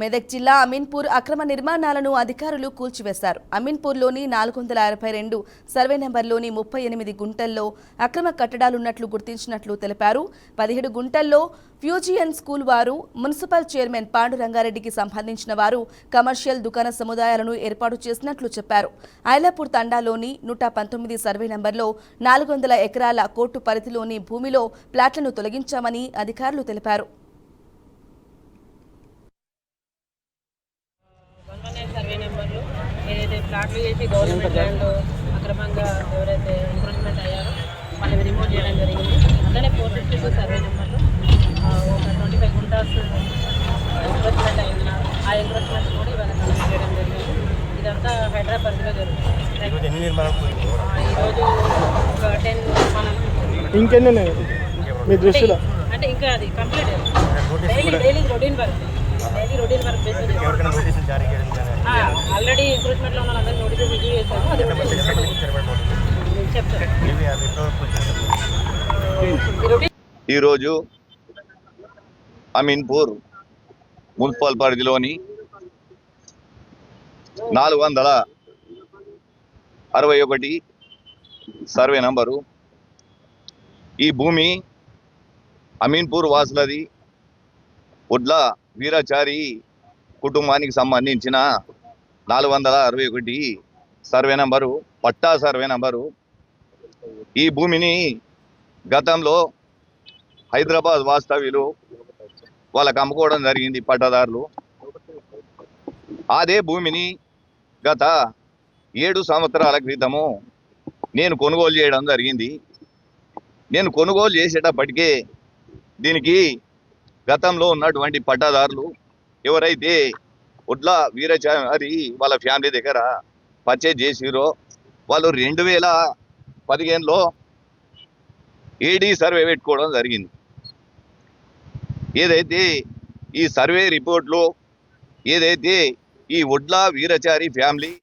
మెదక్ జిల్లా అమీన్పూర్ అక్రమ నిర్మాణాలను అధికారులు కూల్చివేశారు. అమీన్పూర్లోని 462 సర్వే నెంబర్లోని 38 గుంటల్లో అక్రమ కట్టడాలున్నట్లు గుర్తించినట్లు తెలిపారు. 17 గుంటల్లో ఫ్యూజియన్ స్కూల్ వారు, మున్సిపల్ చైర్మన్ పాండురంగారెడ్డికి సంబంధించిన వారు కమర్షియల్ దుకాణ సముదాయాలను ఏర్పాటు చేసినట్లు చెప్పారు. ఐలాపూర్ తండాలోని 119 సర్వే నెంబర్లో 400 ఎకరాల కోర్టు పరిధిలోని భూమిలో ప్లాట్లను తొలగించామని అధికారులు తెలిపారు. సర్వే నెంబర్లు ఏదైతే ప్లాట్లు చేసి గవర్నమెంట్ ల్యాండ్ అక్రమంగా ఎవరైతే ఎంక్రోచ్మెంట్ అయ్యారో వాళ్ళని రిమూవ్ చేయడం జరిగింది. అట్లనే 452 సర్వే నెంబర్లు ఒక 25 గుంటాస్ ఎంక్రోచ్మెంట్ అయింది. ఆ ఎంక్రోచ్మెంట్ కూడా ఇవాళ కలెక్ట్ చేయడం జరిగింది. ఇదంతా హైదరాబాద్ పరిధిలో జరుగుతుంది. ఈరోజు ఒక 10 నిర్మాణాలు ఇంకెన్ని మీ దృష్టిలో అంటే ఇంకా అది complete daily routine work already ఎంక్రోచ్మెంట్లో ఉన్న అందరినీ నోటీసెస్ ఇష్యూ చేశారు. అది ఈరోజు అమీన్పూర్ మున్సిపల్ పరిధిలోని 461 సర్వే నంబరు ఈ భూమి అమీన్పూర్ వాసులది. ఒడ్ల వీరాచారి కుటుంబానికి సంబంధించిన 461 సర్వే నంబరు, పట్టా సర్వే నంబరు. ఈ భూమిని గతంలో హైదరాబాద్ వాస్తవ్యులు వాళ్ళకు అమ్ముకోవడం జరిగింది పట్టాదారులు. అదే భూమిని గత 7 సంవత్సరాల క్రితము నేను కొనుగోలు చేయడం జరిగింది. నేను కొనుగోలు చేసేటప్పటికే దీనికి గతంలో ఉన్నటువంటి పట్టాదారులు ఎవరైతే ఒడ్ల వీరాచారి వాళ్ళ ఫ్యామిలీ దగ్గర పర్చేజ్ చేసిరో వాళ్ళు 2015లో ఏడీ సర్వే పెట్టుకోవడం జరిగింది. ఏదైతే ఈ సర్వే రిపోర్ట్లో ఏదైతే ఈ ఒడ్ల వీరాచారి ఫ్యామిలీ